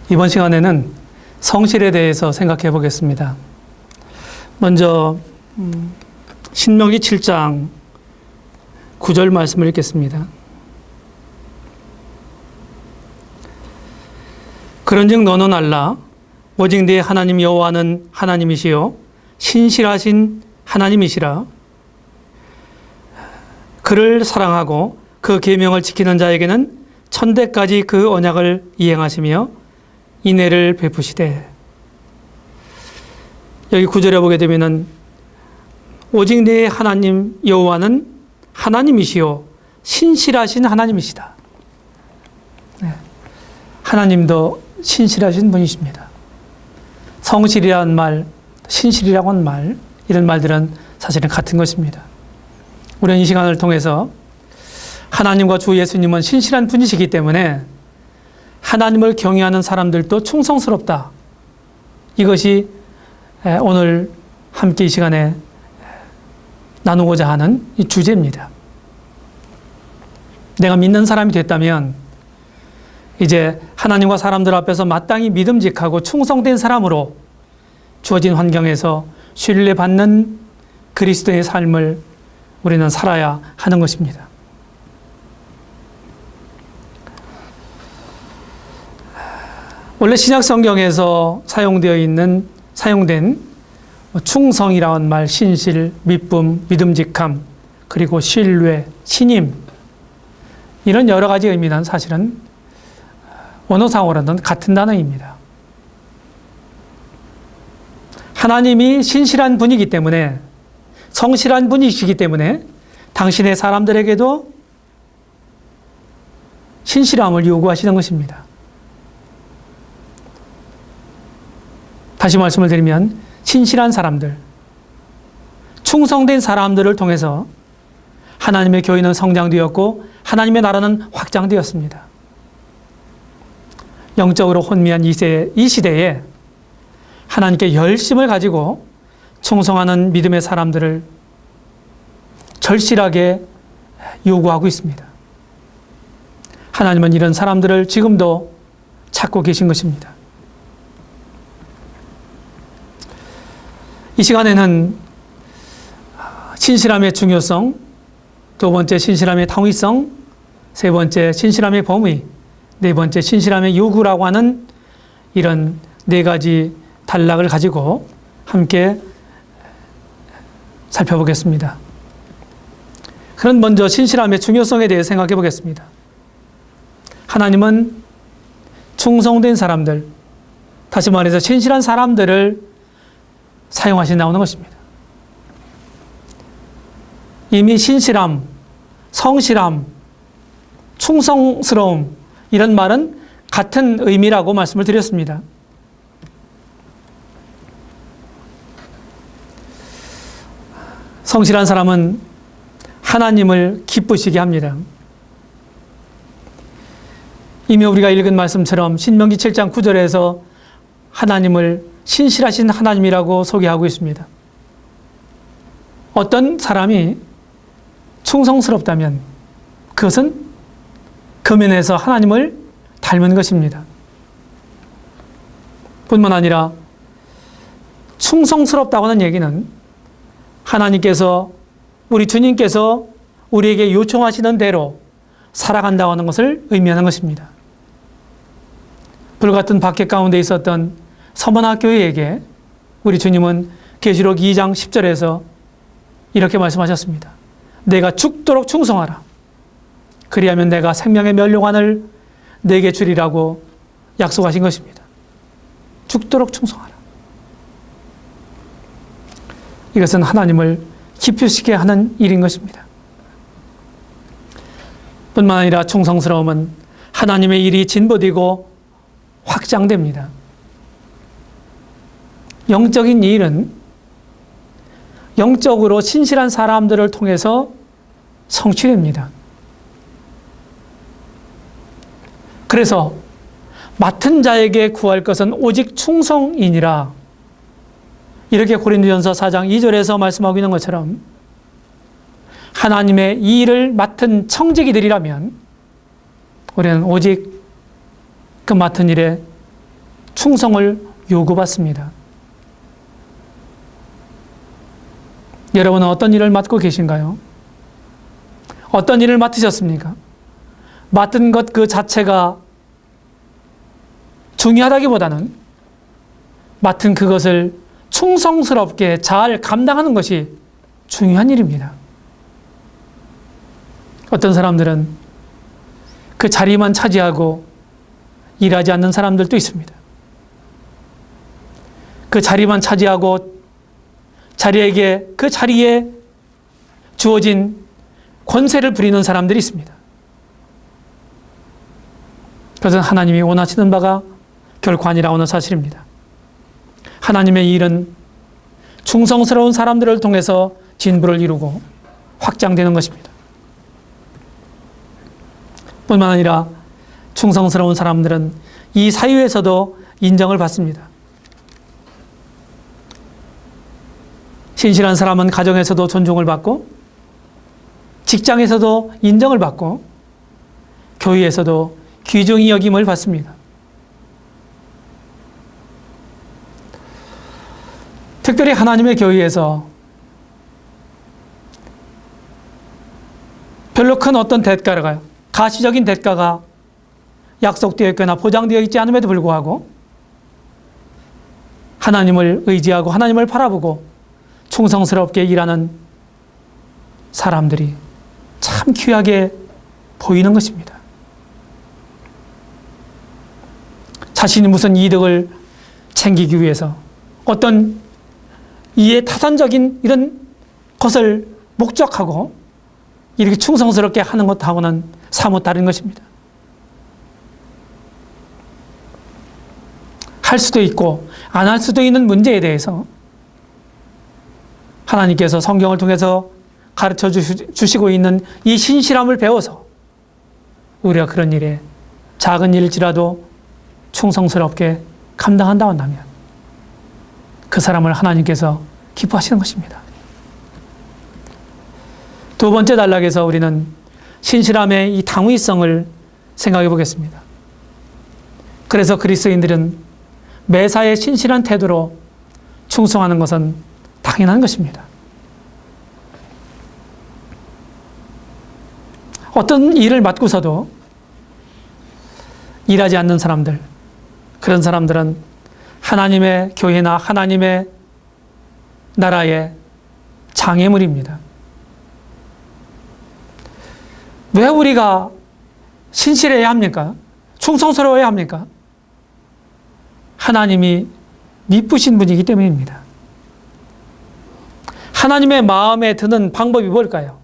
이번 시간에는 성실에 대해서 생각해 보겠습니다. 먼저 신명기 7장 9절 말씀을 읽겠습니다. 그런즉 너는 알라 오직 네 하나님 여호와는 하나님이시요 신실하신 하나님이시라. 그를 사랑하고 그 계명을 지키는 자에게는 천대까지 그 언약을 이행하시며 인애를 베푸시되. 여기 9절에 보게 되면은 오직 네 하나님 여호와는 하나님이시요 신실하신 하나님이시다. 네. 하나님도 신실하신 분이십니다. 성실이라는 말, 신실이라고 하는 말, 이런 말들은 사실은 같은 것입니다. 우리는 이 시간을 통해서 하나님과 주 예수님은 신실한 분이시기 때문에 하나님을 경외하는 사람들도 충성스럽다. 이것이 오늘 함께 이 시간에 나누고자 하는 이 주제입니다. 내가 믿는 사람이 됐다면 이제 하나님과 사람들 앞에서 마땅히 믿음직하고 충성된 사람으로 주어진 환경에서 신뢰받는 그리스도의 삶을 우리는 살아야 하는 것입니다. 원래 신약 성경에서 사용된 충성이라는 말, 신실, 믿음, 믿음직함, 그리고 신뢰, 신임, 이런 여러 가지 의미는 사실은 언어상으로는 같은 단어입니다. 하나님이 신실한 분이기 때문에, 성실한 분이시기 때문에 당신의 사람들에게도 신실함을 요구하시는 것입니다. 다시 말씀을 드리면 신실한 사람들, 충성된 사람들을 통해서 하나님의 교회는 성장되었고 하나님의 나라는 확장되었습니다. 영적으로 혼미한 이 시대에 하나님께 열심을 가지고 충성하는 믿음의 사람들을 절실하게 요구하고 있습니다. 하나님은 이런 사람들을 지금도 찾고 계신 것입니다. 이 시간에는 신실함의 중요성, 두 번째 신실함의 당위성, 세 번째 신실함의 범위, 네 번째 신실함의 요구라고 하는 이런 네 가지 단락을 가지고 함께 살펴보겠습니다. 그럼 먼저 신실함의 중요성에 대해 생각해 보겠습니다. 하나님은 충성된 사람들, 다시 말해서 신실한 사람들을 사용하신다는 것입니다. 이미 신실함, 성실함, 충성스러움, 이런 말은 같은 의미라고 말씀을 드렸습니다. 성실한 사람은 하나님을 기쁘시게 합니다. 이미 우리가 읽은 말씀처럼 신명기 7장 9절에서 하나님을 신실하신 하나님이라고 소개하고 있습니다. 어떤 사람이 충성스럽다면 그것은 그 면에서 하나님을 닮은 것입니다. 뿐만 아니라 충성스럽다고 하는 얘기는 하나님께서, 우리 주님께서 우리에게 요청하시는 대로 살아간다고 하는 것을 의미하는 것입니다. 불같은 박해 가운데 있었던 서문학교에게 우리 주님은 계시록 2장 10절에서 이렇게 말씀하셨습니다. 내가 죽도록 충성하라. 그리하면 내가 생명의 면류관을 내게 주리라고 약속하신 것입니다. 죽도록 충성하라. 이것은 하나님을 기쁘시게 하는 일인 것입니다. 뿐만 아니라 충성스러움은 하나님의 일이 진보되고 확장됩니다. 영적인 일은 영적으로 신실한 사람들을 통해서 성취됩니다. 그래서 맡은 자에게 구할 것은 오직 충성이니라. 이렇게 고린도전서 4장 2절에서 말씀하고 있는 것처럼 하나님의 이 일을 맡은 청지기들이라면 우리는 오직 그 맡은 일에 충성을 요구받습니다. 여러분은 어떤 일을 맡고 계신가요? 어떤 일을 맡으셨습니까? 맡은 것 그 자체가 중요하다기보다는 맡은 그것을 충성스럽게 잘 감당하는 것이 중요한 일입니다. 어떤 사람들은 그 자리만 차지하고 일하지 않는 사람들도 있습니다. 그 자리만 차지하고 그 자리에 주어진 권세를 부리는 사람들이 있습니다. 그것은 하나님이 원하시는 바가 결코 아니라는 사실입니다. 하나님의 일은 충성스러운 사람들을 통해서 진부를 이루고 확장되는 것입니다. 뿐만 아니라 충성스러운 사람들은 이 사회에서도 인정을 받습니다. 신실한 사람은 가정에서도 존중을 받고 직장에서도 인정을 받고 교회에서도 귀중히 여김을 받습니다. 특별히 하나님의 교회에서 별로 큰 어떤 대가가, 가시적인 대가가 약속되어 있거나 보장되어 있지 않음에도 불구하고 하나님을 의지하고 하나님을 바라보고 충성스럽게 일하는 사람들이 참 귀하게 보이는 것입니다. 자신이 무슨 이득을 챙기기 위해서 어떤 이해 타산적인 이런 것을 목적하고 이렇게 충성스럽게 하는 것하고는 사뭇 다른 것입니다. 할 수도 있고 안 할 수도 있는 문제에 대해서 하나님께서 성경을 통해서 가르쳐 주시고 있는 이 신실함을 배워서 우리가 그런 일에 작은 일일지라도 충성스럽게 감당한다 한다면 그 사람을 하나님께서 기뻐하시는 것입니다. 두 번째 단락에서 우리는 신실함의 이 당위성을 생각해 보겠습니다. 그래서 그리스도인들은 매사에 신실한 태도로 충성하는 것은 당연한 것입니다. 어떤 일을 맡고서도 일하지 않는 사람들, 그런 사람들은 하나님의 교회나 하나님의 나라의 장애물입니다. 왜 우리가 신실해야 합니까? 충성스러워야 합니까? 하나님이 미쁘신 분이기 때문입니다. 하나님의 마음에 드는 방법이 뭘까요?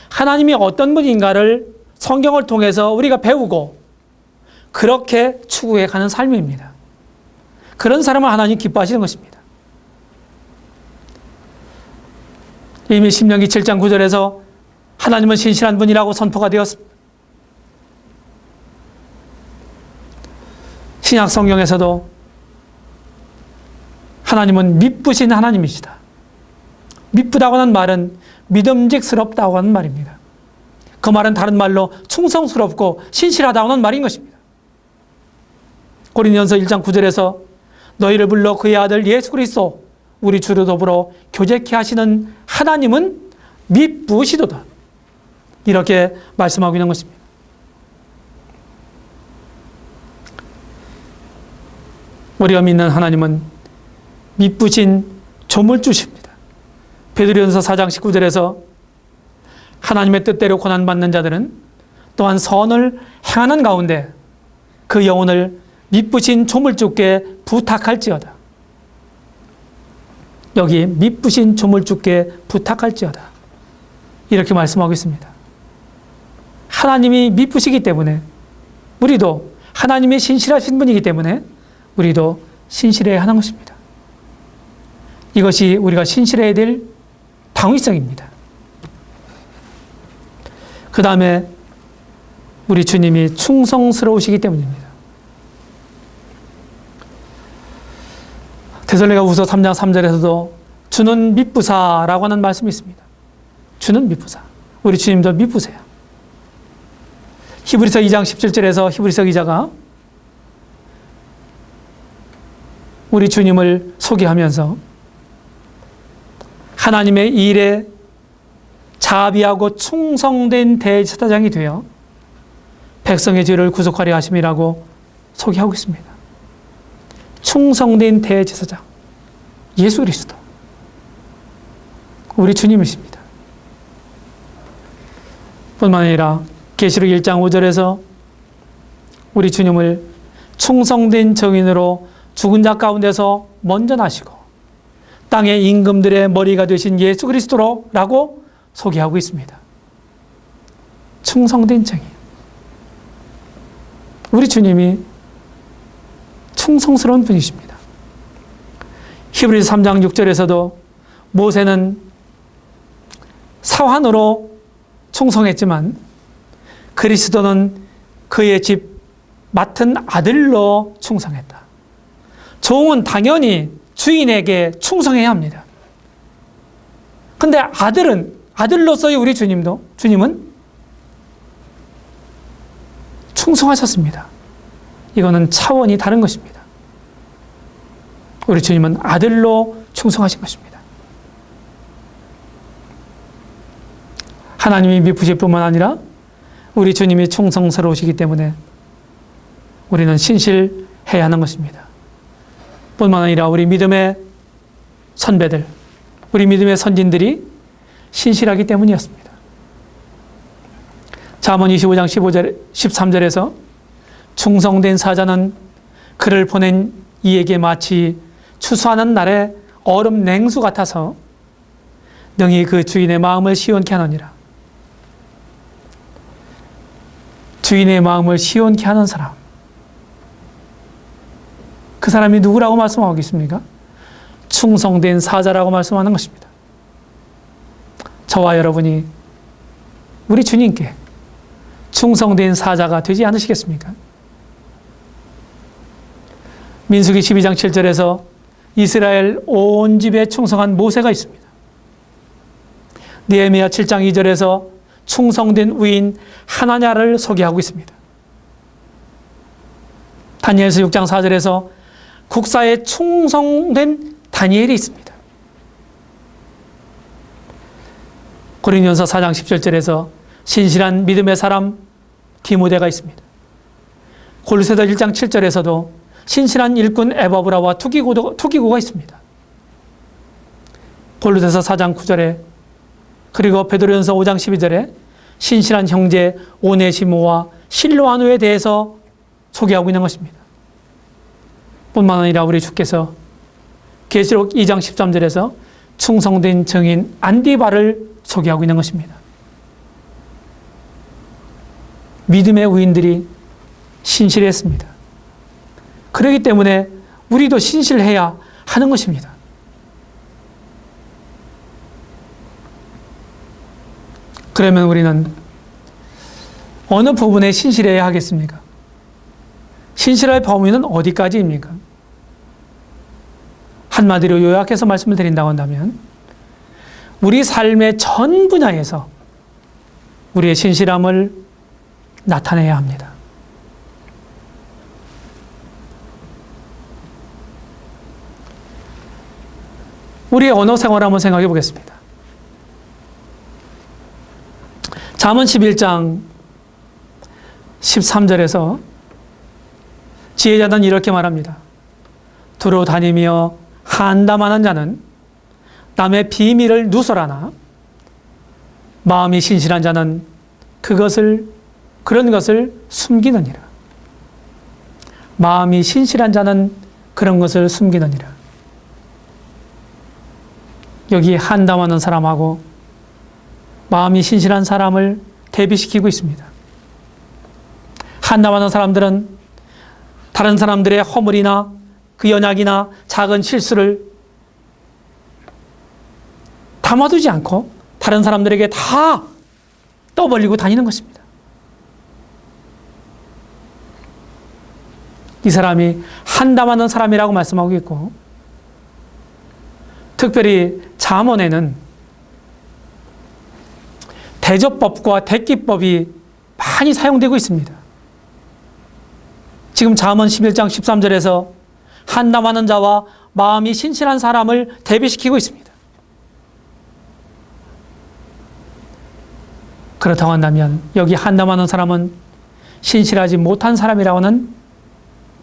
하나님이 어떤 분인가를 성경을 통해서 우리가 배우고 그렇게 추구해 가는 삶입니다. 그런 사람을 하나님 기뻐하시는 것입니다. 이미 신명기 7장 9절에서 하나님은 신실한 분이라고 선포가 되었습니다. 신약 성경에서도 하나님은 미쁘신 하나님이시다. 미쁘다고 하는 말은 믿음직스럽다고 하는 말입니다. 그 말은 다른 말로 충성스럽고 신실하다고 하는 말인 것입니다. 고린도전서 1장 9절에서 너희를 불러 그의 아들 예수 그리스도 우리 주로 더불어 교제케 하시는 하나님은 미쁘시도다. 이렇게 말씀하고 있는 것입니다. 우리가 믿는 하나님은 미쁘신 조물주십니다. 베드로전서 4장 19절에서 하나님의 뜻대로 고난받는 자들은 또한 선을 행하는 가운데 그 영혼을 미쁘신 조물주께 부탁할지어다. 여기 미쁘신 조물주께 부탁할지어다. 이렇게 말씀하고 있습니다. 하나님이 미쁘시기 때문에 우리도 하나님이 신실하신 분이기 때문에 우리도 신실해야 하는 것입니다. 이것이 우리가 신실해야 될 당위성입니다. 그 다음에 우리 주님이 충성스러우시기 때문입니다. 데살로니가후서 3장 3절에서도 주는 미쁘사라고 하는 말씀이 있습니다. 주는 미쁘사. 우리 주님도 미쁘세요. 히브리서 2장 17절에서 히브리서 기자가 우리 주님을 소개하면서 하나님의 일에 자비하고 충성된 대제사장이 되어 백성의 죄를 구속하려 하심이라고 소개하고 있습니다. 충성된 대제사장 예수 그리스도 우리 주님이십니다. 뿐만 아니라 계시록 1장 5절에서 우리 주님을 충성된 정인으로 죽은 자 가운데서 먼저 나시고 땅의 임금들의 머리가 되신 예수 그리스도라고 소개하고 있습니다. 충성된 정인. 우리 주님이 충성스러운 분이십니다. 히브리서 3장 6절에서도 모세는 사환으로 충성했지만 그리스도는 그의 집 맡은 아들로 충성했다. 종은 당연히 주인에게 충성해야 합니다. 근데 아들로서의 우리 주님은 충성하셨습니다. 이거는 차원이 다른 것입니다. 우리 주님은 아들로 충성하신 것입니다. 하나님이 미쁘실 뿐만 아니라 우리 주님이 충성스러우시기 때문에 우리는 신실해야 하는 것입니다. 뿐만 아니라 우리 믿음의 선배들, 우리 믿음의 선진들이 신실하기 때문이었습니다. 잠언 25장 13절에서 충성된 사자는 그를 보낸 이에게 마치 추수하는 날에 얼음 냉수 같아서 능히 그 주인의 마음을 시원케 하느니라. 주인의 마음을 시원케 하는 사람. 그 사람이 누구라고 말씀하고 있습니까? 충성된 사자라고 말씀하는 것입니다. 저와 여러분이 우리 주님께 충성된 사자가 되지 않으시겠습니까? 민수기 12장 7절에서 이스라엘 온 집에 충성한 모세가 있습니다. 느헤미야 7장 2절에서 충성된 우인 하나냐를 소개하고 있습니다. 다니엘서 6장 4절에서 국사에 충성된 다니엘이 있습니다. 고린도전서 4장 17절에서 신실한 믿음의 사람 디모데가 있습니다. 골로새서 1장 7절에서도 신실한 일꾼 에바브라와 투기고가 있습니다. 골로새서 4장 9절에 그리고 베드로전서 5장 12절에 신실한 형제 오네시모와 실로아노에 대해서 소개하고 있는 것입니다. 뿐만 아니라 우리 주께서 계시록 2장 13절에서 충성된 증인 안디바를 소개하고 있는 것입니다. 믿음의 우인들이 신실했습니다. 그렇기 때문에 우리도 신실해야 하는 것입니다. 그러면 우리는 어느 부분에 신실해야 하겠습니까? 신실의 범위는 어디까지입니까? 한마디로 요약해서 말씀을 드린다고 한다면 우리 삶의 전 분야에서 우리의 신실함을 나타내야 합니다. 우리의 언어 생활을 한번 생각해 보겠습니다. 잠언 11장 13절에서 지혜자는 이렇게 말합니다. 두루 다니며 한담하는 자는 남의 비밀을 누설하나 마음이 신실한 자는 그런 것을 숨기느니라. 마음이 신실한 자는 그런 것을 숨기느니라. 여기 한담하는 사람하고 마음이 신실한 사람을 대비시키고 있습니다. 한담하는 사람들은 다른 사람들의 허물이나 그 연약이나 작은 실수를 담아두지 않고 다른 사람들에게 다 떠벌리고 다니는 것입니다. 이 사람이 한담하는 사람이라고 말씀하고 있고, 특별히 잠언에는 대접법과 대기법이 많이 사용되고 있습니다. 지금 잠언 11장 13절에서 한담하는 자와 마음이 신실한 사람을 대비시키고 있습니다. 그렇다고 한다면 여기 한담하는 사람은 신실하지 못한 사람이라고는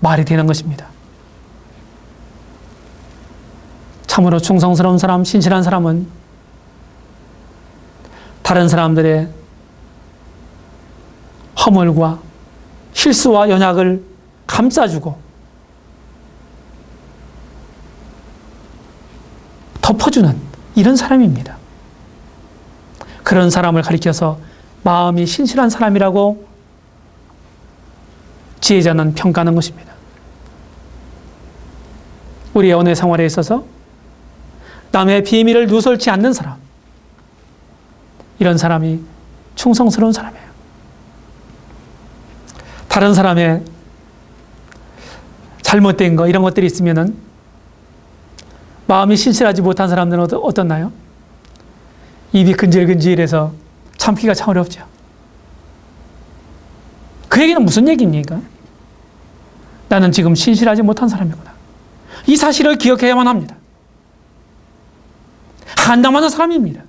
말이 되는 것입니다. 참으로 충성스러운 사람, 신실한 사람은 다른 사람들의 허물과 실수와 연약을 감싸주고 덮어주는 이런 사람입니다. 그런 사람을 가리켜서 마음이 신실한 사람이라고 지혜자는 평가하는 것입니다. 우리의 연애 생활에 있어서 남의 비밀을 누설치 않는 사람, 이런 사람이 충성스러운 사람이에요. 다른 사람의 잘못된 거 이런 것들이 있으면은 마음이 신실하지 못한 사람들은 어떻나요? 입이 근질근질해서 참기가 참 어렵죠. 그 얘기는 무슨 얘기입니까? 나는 지금 신실하지 못한 사람이구나. 이 사실을 기억해야만 합니다. 한담하는 사람입니다.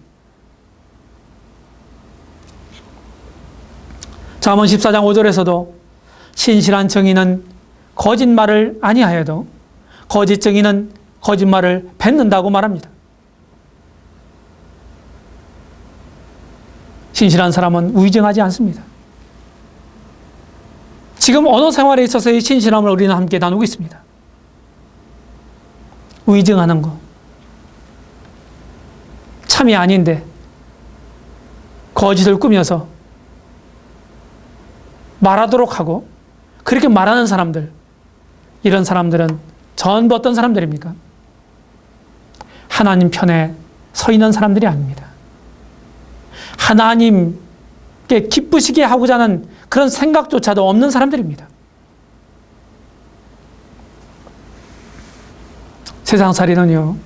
잠언 14장 5절에서도 신실한 정의는 거짓말을 아니하여도 거짓 정의는 거짓말을 뱉는다고 말합니다. 신실한 사람은 위증하지 않습니다. 지금 언어 생활에 있어서의 신실함을 우리는 함께 나누고 있습니다. 위증하는 거, 참이 아닌데 거짓을 꾸며서 말하도록 하고 그렇게 말하는 사람들, 이런 사람들은 전부 어떤 사람들입니까? 하나님 편에 서 있는 사람들이 아닙니다. 하나님께 기쁘시게 하고자 하는 그런 생각조차도 없는 사람들입니다. 세상살이는요,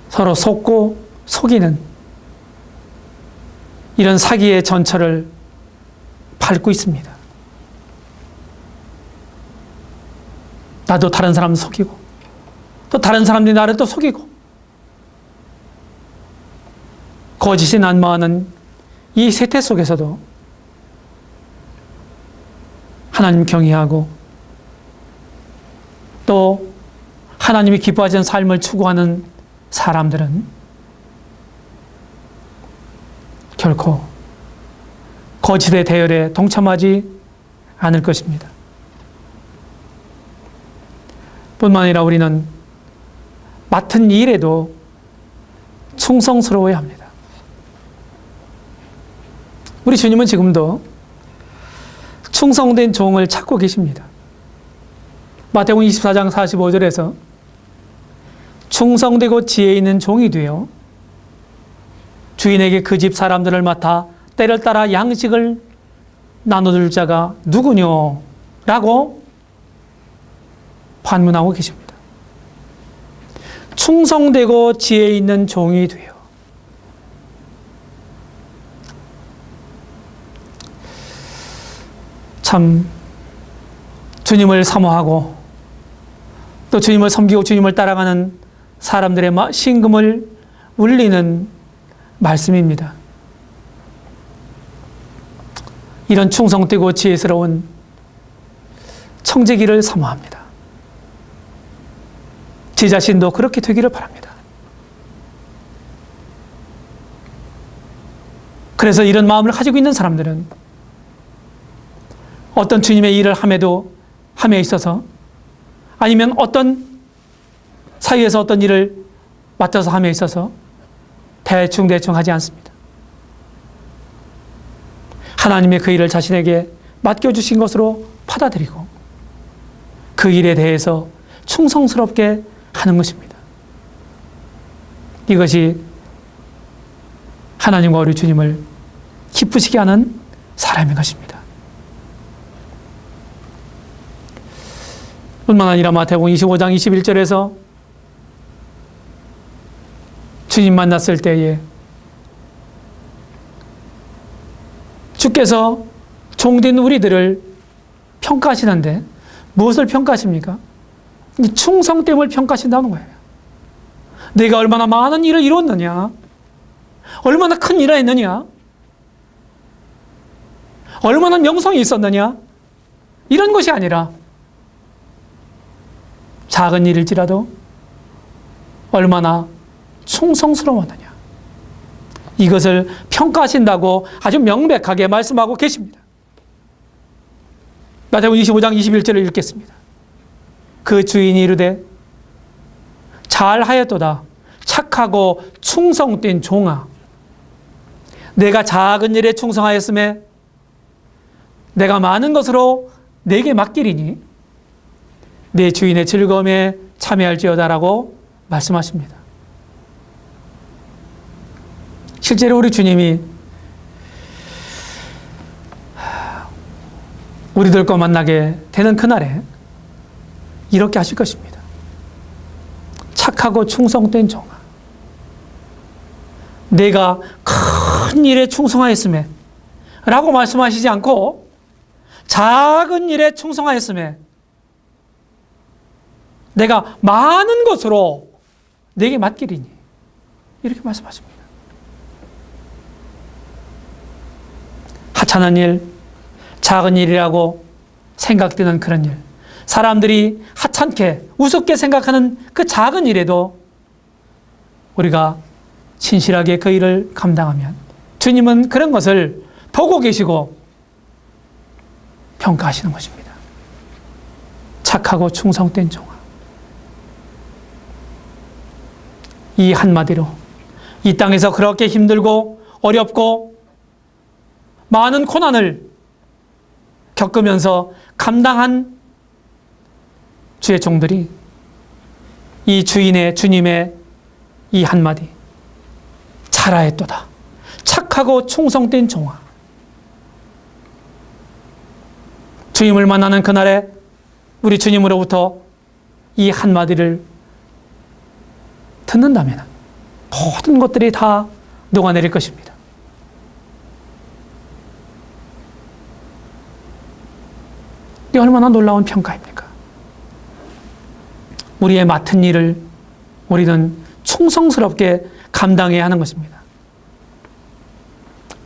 서로 속고 속이는 이런 사기의 전철을 밟고 있습니다. 나도 다른 사람 속이고 또 다른 사람들이 나를 또 속이고 거짓이 난무하는 이 세태 속에서도 하나님 경외하고 또 하나님이 기뻐하시는 삶을 추구하는 사람들은 결코 거짓의 대열에 동참하지 않을 것입니다. 뿐만 아니라 우리는 맡은 일에도 충성스러워야 합니다. 우리 주님은 지금도 충성된 종을 찾고 계십니다. 마태복음 24장 45절에서 충성되고 지혜 있는 종이 되어 주인에게 그 집 사람들을 맡아 때를 따라 양식을 나눠줄 자가 누구뇨? 라고 반문하고 계십니다. 충성되고 지혜 있는 종이 되어 참 주님을 사모하고 또 주님을 섬기고 주님을 따라가는 사람들의 심금을 울리는 말씀입니다. 이런 충성되고 지혜스러운 청지기를 사모합니다. 제 자신도 그렇게 되기를 바랍니다. 그래서 이런 마음을 가지고 있는 사람들은 어떤 주님의 일을 함에 있어서 아니면 어떤 사회에서 어떤 일을 맡아서 함에 있어서 대충 하지 않습니다. 하나님의 그 일을 자신에게 맡겨주신 것으로 받아들이고 그 일에 대해서 충성스럽게 하는 것입니다. 이것이 하나님과 우리 주님을 기쁘시게 하는 사람인 것입니다. 뿐만 아니라 마태복음 25장 21절에서 주님 만났을 때에 주께서 종된 우리들을 평가하시는데 무엇을 평가하십니까? 이 충성됨을 평가하신다는 거예요. 내가 얼마나 많은 일을 이뤘느냐, 얼마나 큰 일을 했느냐, 얼마나 명성이 있었느냐, 이런 것이 아니라 작은 일일지라도 얼마나 충성스러웠느냐, 이것을 평가하신다고 아주 명백하게 말씀하고 계십니다. 마태복음 25장 21절을 읽겠습니다. 그 주인이 이르되 잘하였도다 착하고 충성된 종아, 내가 작은 일에 충성하였음에 내가 많은 것으로 내게 맡기리니 내 주인의 즐거움에 참여할지어다라고 말씀하십니다. 실제로 우리 주님이 우리들과 만나게 되는 그날에 이렇게 하실 것입니다. 착하고 충성된 종아, 내가 큰 일에 충성하였음에 라고 말씀하시지 않고 작은 일에 충성하였음에 내가 많은 것으로 내게 맡기리니, 이렇게 말씀하십니다. 하찮은 일, 작은 일이라고 생각되는 그런 일, 사람들이 하찮게 우습게 생각하는 그 작은 일에도 우리가 신실하게 그 일을 감당하면 주님은 그런 것을 보고 계시고 평가하시는 것입니다. 착하고 충성된 종아, 이 한마디로 이 땅에서 그렇게 힘들고 어렵고 많은 고난을 겪으면서 감당한 주의 종들이 이 주님의 이 한마디, 잘하였도다 착하고 충성된 종아, 주님을 만나는 그날에 우리 주님으로부터 이 한마디를 듣는다면 모든 것들이 다 녹아내릴 것입니다. 이게 얼마나 놀라운 평가입니까? 우리의 맡은 일을 우리는 충성스럽게 감당해야 하는 것입니다.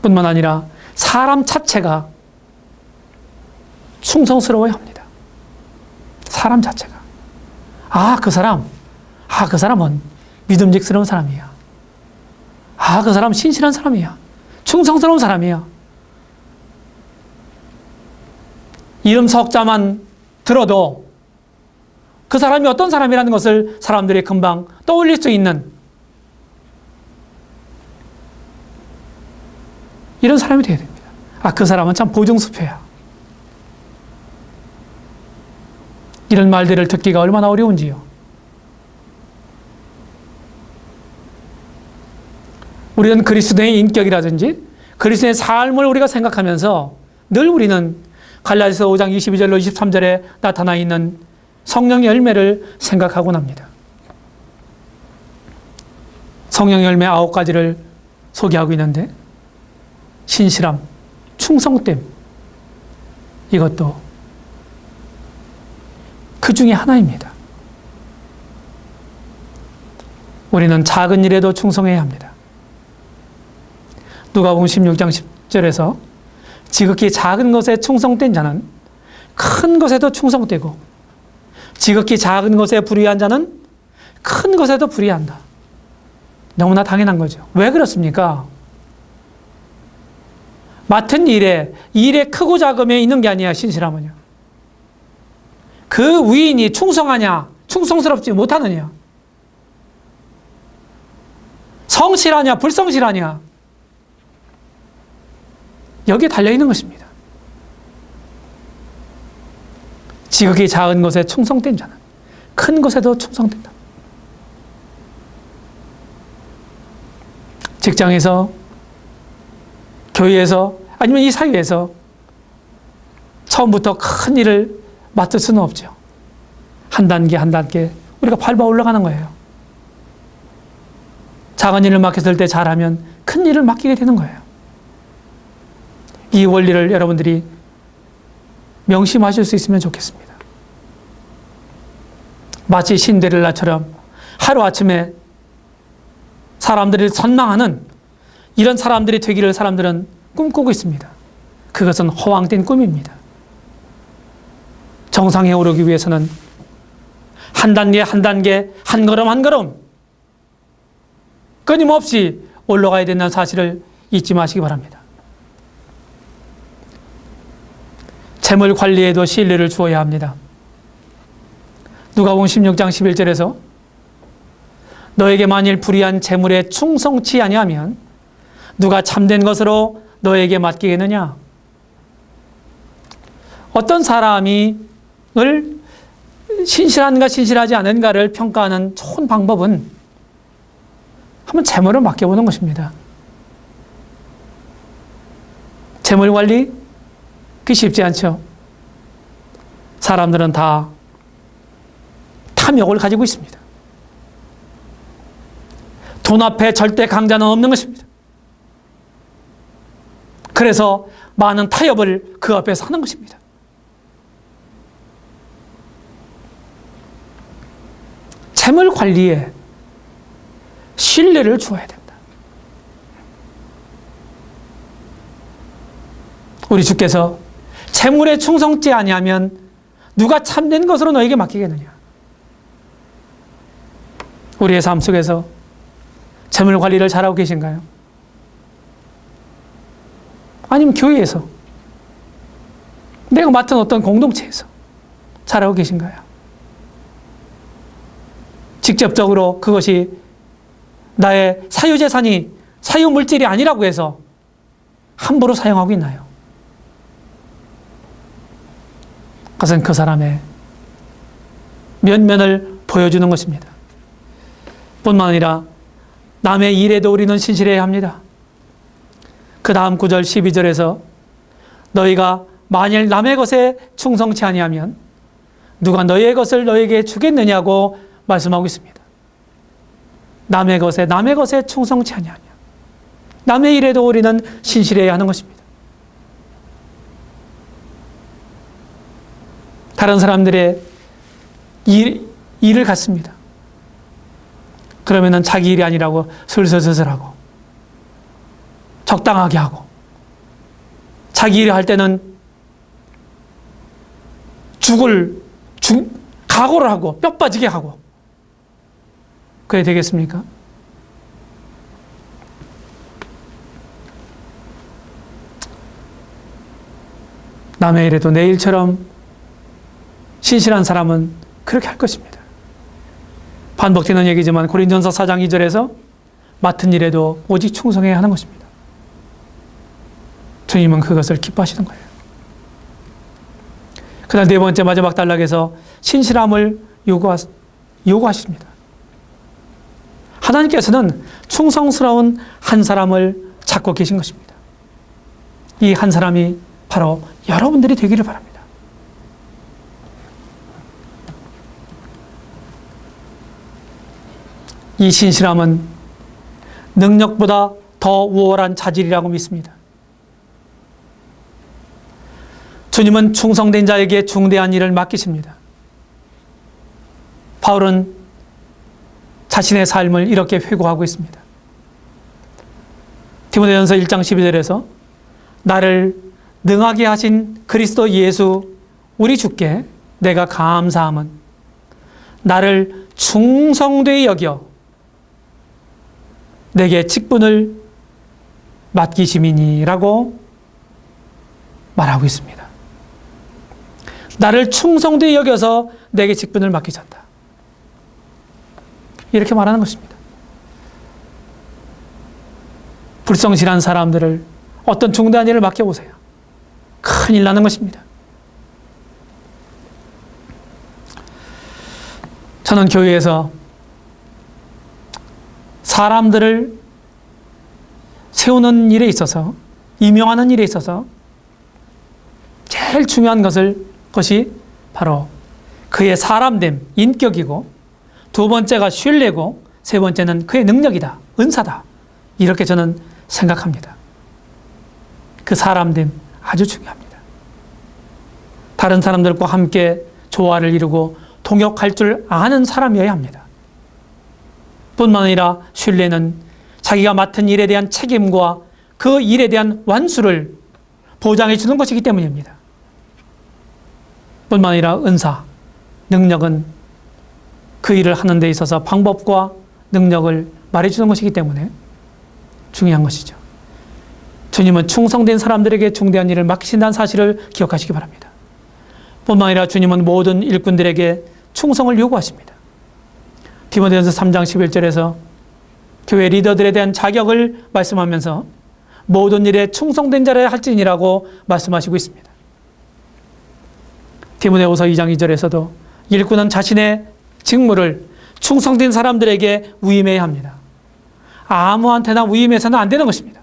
뿐만 아니라 사람 자체가 충성스러워야 합니다. 사람 자체가. 그 사람은 믿음직스러운 사람이야. 그 사람 신실한 사람이야. 충성스러운 사람이야. 이름 석자만 들어도 그 사람이 어떤 사람이라는 것을 사람들이 금방 떠올릴 수 있는 이런 사람이 되어야 됩니다. 그 사람은 참 보증수표야. 이런 말들을 듣기가 얼마나 어려운지요. 우리는 그리스도의 인격이라든지 그리스도의 삶을 우리가 생각하면서 늘 우리는 갈라디아서 5장 22절로 23절에 나타나 있는 성령의 열매를 생각하곤 합니다. 성령의 열매 9가지를 소개하고 있는데 신실함, 충성됨, 이것도 그 중에 하나입니다. 우리는 작은 일에도 충성해야 합니다. 누가복음 16장 10절에서 지극히 작은 것에 충성된 자는 큰 것에도 충성되고 지극히 작은 것에 불의한 자는 큰 것에도 불의한다. 너무나 당연한 거죠. 왜 그렇습니까? 맡은 일에 크고 작음에 있는 게 아니야, 신실함은요. 그 위인이 충성하냐, 충성스럽지 못하느냐, 성실하냐, 불성실하냐, 여기에 달려있는 것입니다. 지극히 작은 것에 충성된 자는 큰 것에도 충성된다. 직장에서, 교회에서, 아니면 이 사회에서 처음부터 큰 일을 맡을 수는 없죠. 한 단계 한 단계 우리가 밟아 올라가는 거예요. 작은 일을 맡겼을 때 잘하면 큰 일을 맡기게 되는 거예요. 이 원리를 여러분들이 명심하실 수 있으면 좋겠습니다. 마치 신데렐라처럼 하루아침에 사람들이 선망하는 이런 사람들이 되기를 사람들은 꿈꾸고 있습니다. 그것은 허황된 꿈입니다. 정상에 오르기 위해서는 한 단계 한 단계, 한 걸음 한 걸음 끊임없이 올라가야 된다는 사실을 잊지 마시기 바랍니다. 재물 관리에도 신뢰를 주어야 합니다. 누가복음 16장 11절에서 너에게 만일 불의한 재물에 충성치 아니하면 누가 참된 것으로 너에게 맡기겠느냐? 어떤 사람이 신실한가 신실하지 않은가를 평가하는 좋은 방법은 한번 재물을 맡겨보는 것입니다. 재물 관리? 그게 쉽지 않죠. 사람들은 다 탐욕을 가지고 있습니다. 돈 앞에 절대 강자는 없는 것입니다. 그래서 많은 타협을 그 앞에서 하는 것입니다. 재물 관리에 신뢰를 주어야 됩니다. 우리 주께서 재물에 충성치 아니하면 누가 참된 것으로 너에게 맡기겠느냐? 우리의 삶 속에서 재물 관리를 잘하고 계신가요? 아니면 교회에서, 내가 맡은 어떤 공동체에서 잘하고 계신가요? 직접적으로 그것이 나의 사유재산이 사유물질이 아니라고 해서 함부로 사용하고 있나요? 그것은 그 사람의 면면을 보여주는 것입니다. 뿐만 아니라 남의 일에도 우리는 신실해야 합니다. 그 다음 9절 12절에서 너희가 만일 남의 것에 충성치 아니하면 누가 너희의 것을 너희에게 주겠느냐고 말씀하고 있습니다. 남의 것에 충성치 아니하면 남의 일에도 우리는 신실해야 하는 것입니다. 다른 사람들의 일을 갖습니다. 그러면은 자기 일이 아니라고 슬슬슬슬하고 적당하게 하고, 자기 일을 할 때는 각오를 하고 뼈 빠지게 하고, 그래 되겠습니까? 남의 일에도 내 일처럼 신실한 사람은 그렇게 할 것입니다. 반복되는 얘기지만 고린전서 4장 2절에서 맡은 일에도 오직 충성해야 하는 것입니다. 주님은 그것을 기뻐하시는 거예요. 그다음 네 번째 마지막 단락에서 신실함을 요구하십니다. 하나님께서는 충성스러운 한 사람을 찾고 계신 것입니다. 이 한 사람이 바로 여러분들이 되기를 바랍니다. 이 신실함은 능력보다 더 우월한 자질이라고 믿습니다. 주님은 충성된 자에게 중대한 일을 맡기십니다. 바울은 자신의 삶을 이렇게 회고하고 있습니다. 디모데전서 1장 12절에서 나를 능하게 하신 그리스도 예수 우리 주께 내가 감사함은 나를 충성되이 여겨 내게 직분을 맡기심이니라고 말하고 있습니다. 나를 충성되이 여겨서 내게 직분을 맡기셨다. 이렇게 말하는 것입니다. 불성실한 사람들을 어떤 중대한 일을 맡겨보세요. 큰일 나는 것입니다. 저는 교회에서 사람들을 세우는 일에 있어서, 임용하는 일에 있어서 제일 중요한 것이 바로 그의 사람됨, 인격이고, 두 번째가 신뢰고, 세 번째는 그의 능력이다, 은사다. 이렇게 저는 생각합니다. 그 사람됨 아주 중요합니다. 다른 사람들과 함께 조화를 이루고 동역할 줄 아는 사람이어야 합니다. 뿐만 아니라 신뢰는 자기가 맡은 일에 대한 책임과 그 일에 대한 완수를 보장해 주는 것이기 때문입니다. 뿐만 아니라 은사, 능력은 그 일을 하는 데 있어서 방법과 능력을 말해주는 것이기 때문에 중요한 것이죠. 주님은 충성된 사람들에게 중대한 일을 맡기신다는 사실을 기억하시기 바랍니다. 뿐만 아니라 주님은 모든 일꾼들에게 충성을 요구하십니다. 디모데전서 3장 11절에서 교회 리더들에 대한 자격을 말씀하면서 모든 일에 충성된 자라 할지니라고 말씀하시고 있습니다. 디모데후서 2장 2절에서도 일꾼은 자신의 직무를 충성된 사람들에게 위임해야 합니다. 아무한테나 위임해서는 안 되는 것입니다.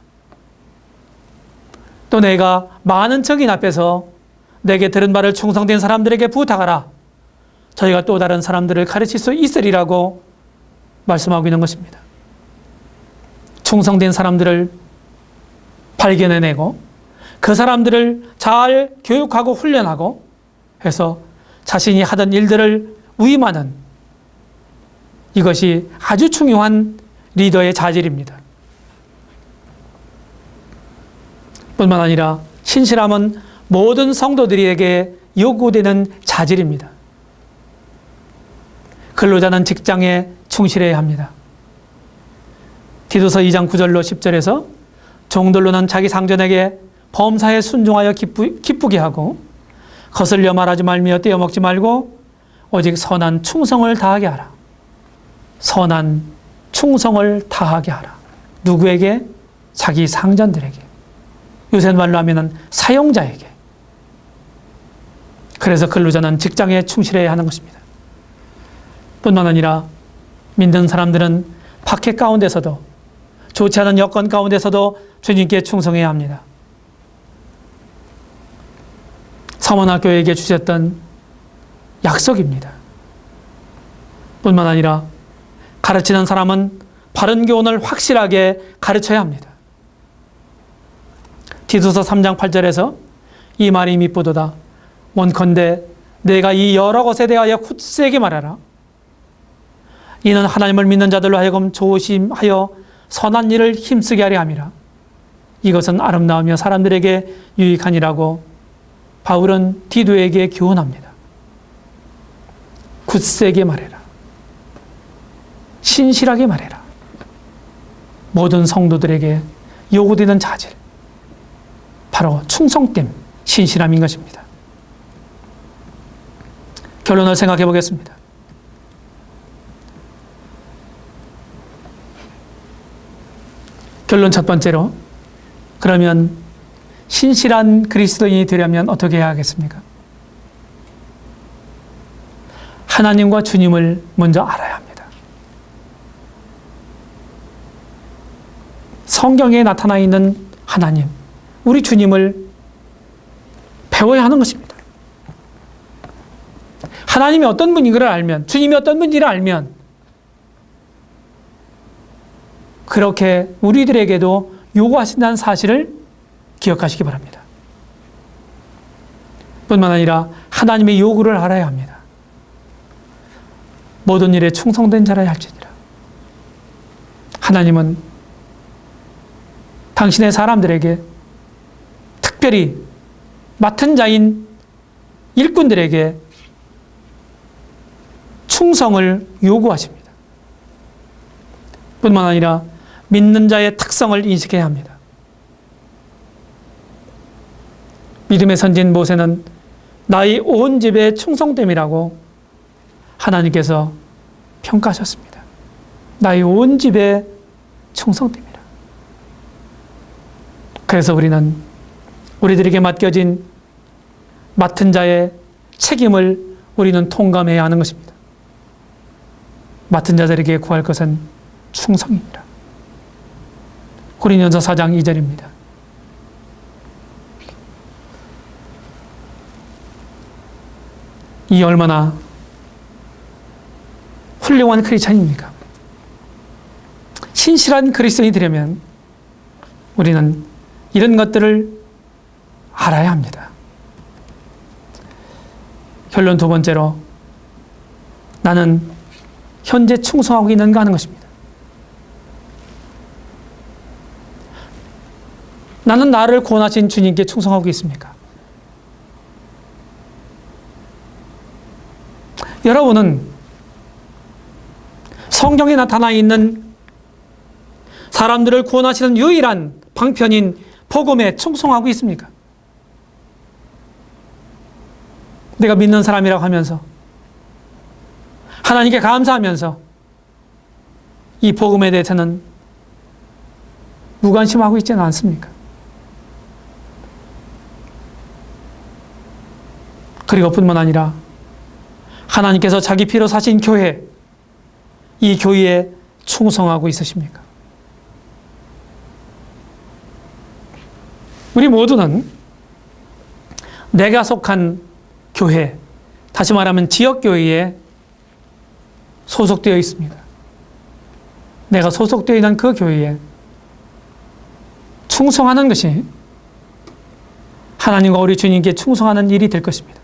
또 내가 많은 적인 앞에서 내게 들은 바를 충성된 사람들에게 부탁하라. 저희가 또 다른 사람들을 가르칠 수 있으리라고 말씀하고 있는 것입니다. 충성된 사람들을 발견해내고 그 사람들을 잘 교육하고 훈련하고 해서 자신이 하던 일들을 위임하는, 이것이 아주 중요한 리더의 자질입니다. 뿐만 아니라 신실함은 모든 성도들에게 요구되는 자질입니다. 근로자는 직장에 충실해야 합니다. 디도서 2장 9절로 10절에서 종들로는 자기 상전에게 범사에 순종하여 기쁘게 하고 거슬려 말하지 말며 떼어먹지 말고 오직 선한 충성을 다하게 하라. 선한 충성을 다하게 하라. 누구에게? 자기 상전들에게. 요새 말로 하면 사용자에게. 그래서 근로자는 직장에 충실해야 하는 것입니다. 뿐만 아니라 믿는 사람들은 박해 가운데서도, 좋지 않은 여건 가운데서도 주님께 충성해야 합니다. 서문학교에게 주셨던 약속입니다. 뿐만 아니라 가르치는 사람은 바른 교훈을 확실하게 가르쳐야 합니다. 디도서 3장 8절에서 이 말이 밉보도다. 원컨대 내가 이 여러 것에 대하여 굳세게 말하라. 이는 하나님을 믿는 자들로 하여금 조심하여 선한 일을 힘쓰게 하려 함이라. 이것은 아름다우며 사람들에게 유익하니라고 바울은 디도에게 교훈합니다. 굳세게 말해라. 신실하게 말해라. 모든 성도들에게 요구되는 자질, 바로 충성됨, 신실함인 것입니다. 결론을 생각해 보겠습니다. 결론 첫 번째로, 그러면 신실한 그리스도인이 되려면 어떻게 해야 하겠습니까? 하나님과 주님을 먼저 알아야 합니다. 성경에 나타나 있는 하나님, 우리 주님을 배워야 하는 것입니다. 하나님이 어떤 분인가를 알면, 주님이 어떤 분인지를 알면 그렇게 우리들에게도 요구하신다는 사실을 기억하시기 바랍니다. 뿐만 아니라 하나님의 요구를 알아야 합니다. 모든 일에 충성된 자라야 할지니라. 하나님은 당신의 사람들에게, 특별히 맡은 자인 일꾼들에게 충성을 요구하십니다. 뿐만 아니라 믿는 자의 특성을 인식해야 합니다. 믿음의 선진 모세는 나의 온 집의 충성됨이라고 하나님께서 평가하셨습니다. 나의 온 집의 충성됨이라. 그래서 우리는 우리들에게 맡겨진 맡은 자의 책임을 우리는 통감해야 하는 것입니다. 맡은 자들에게 구할 것은 충성입니다. 고린도전서 4장 2절입니다. 이 얼마나 훌륭한 크리스찬입니까? 신실한 그리스도인이 되려면 우리는 이런 것들을 알아야 합니다. 결론 두 번째로, 나는 현재 충성하고 있는가 하는 것입니다. 나는 나를 구원하신 주님께 충성하고 있습니까? 여러분은 성경에 나타나 있는 사람들을 구원하시는 유일한 방편인 복음에 충성하고 있습니까? 내가 믿는 사람이라고 하면서 하나님께 감사하면서 이 복음에 대해서는 무관심하고 있지는 않습니까? 그리고 뿐만 아니라 하나님께서 자기 피로 사신 교회, 이 교회에 충성하고 있으십니까? 우리 모두는 내가 속한 교회, 다시 말하면 지역교회에 소속되어 있습니다. 내가 소속되어 있는 그 교회에 충성하는 것이 하나님과 우리 주님께 충성하는 일이 될 것입니다.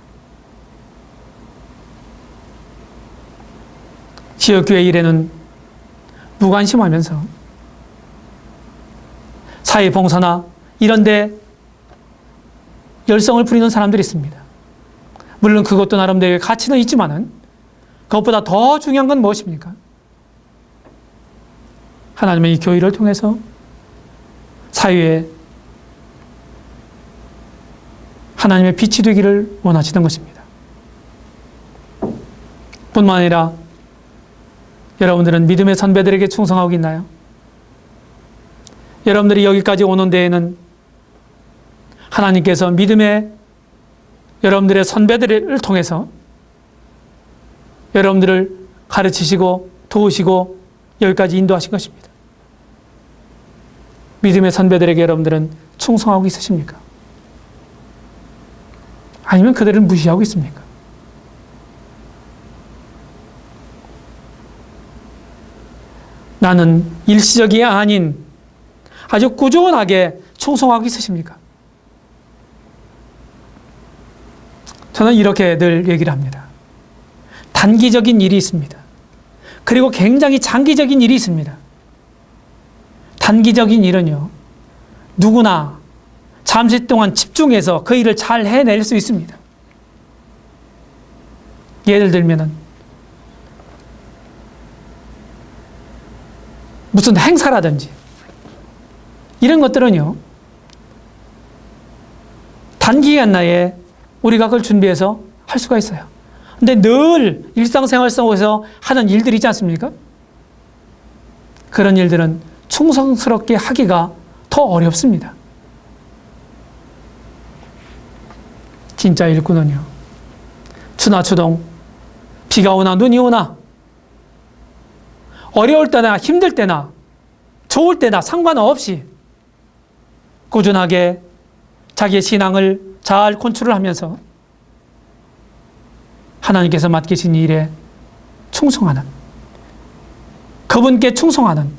지역교회 일에는 무관심하면서 사회봉사나 이런 데 열성을 부리는 사람들이 있습니다. 물론 그것도 나름대로의 가치는 있지만은 그것보다 더 중요한 건 무엇입니까? 하나님의 이 교회를 통해서 사회에 하나님의 빛이 되기를 원하시는 것입니다. 뿐만 아니라 여러분들은 믿음의 선배들에게 충성하고 있나요? 여러분들이 여기까지 오는 데에는 하나님께서 믿음의 여러분들의 선배들을 통해서 여러분들을 가르치시고 도우시고 여기까지 인도하신 것입니다. 믿음의 선배들에게 여러분들은 충성하고 있으십니까? 아니면 그들을 무시하고 있습니까? 나는 일시적이 아닌 아주 꾸준하게 충성하고 있으십니까? 저는 이렇게 늘 얘기를 합니다. 단기적인 일이 있습니다. 그리고 굉장히 장기적인 일이 있습니다. 단기적인 일은요, 누구나 잠시 동안 집중해서 그 일을 잘 해낼 수 있습니다. 예를 들면은 무슨 행사라든지 이런 것들은요, 단기간 내에 우리가 그걸 준비해서 할 수가 있어요. 근데 늘 일상생활 속에서 하는 일들이 있지 않습니까? 그런 일들은 충성스럽게 하기가 더 어렵습니다. 진짜 일꾼은요, 추나 추동, 비가 오나 눈이 오나, 어려울 때나 힘들 때나 좋을 때나 상관없이 꾸준하게 자기의 신앙을 잘 컨트롤 하면서 하나님께서 맡기신 일에 충성하는, 그분께 충성하는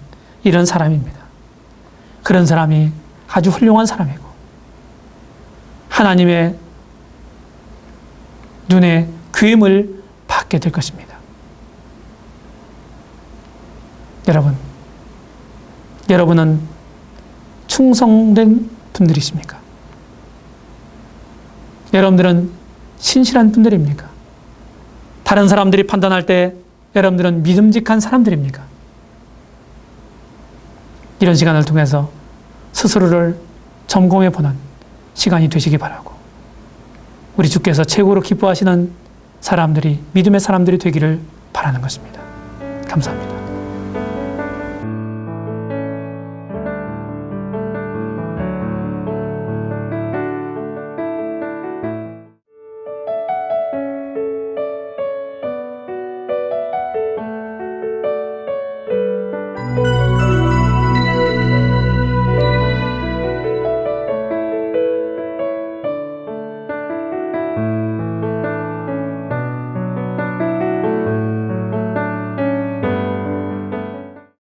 이런 사람입니다. 그런 사람이 아주 훌륭한 사람이고 하나님의 눈에 귀임을 받게 될 것입니다. 여러분은 충성된 분들이십니까? 여러분들은 신실한 분들입니까? 다른 사람들이 판단할 때 여러분들은 믿음직한 사람들입니까? 이런 시간을 통해서 스스로를 점검해 보는 시간이 되시기 바라고, 우리 주께서 최고로 기뻐하시는 사람들이, 믿음의 사람들이 되기를 바라는 것입니다. 감사합니다.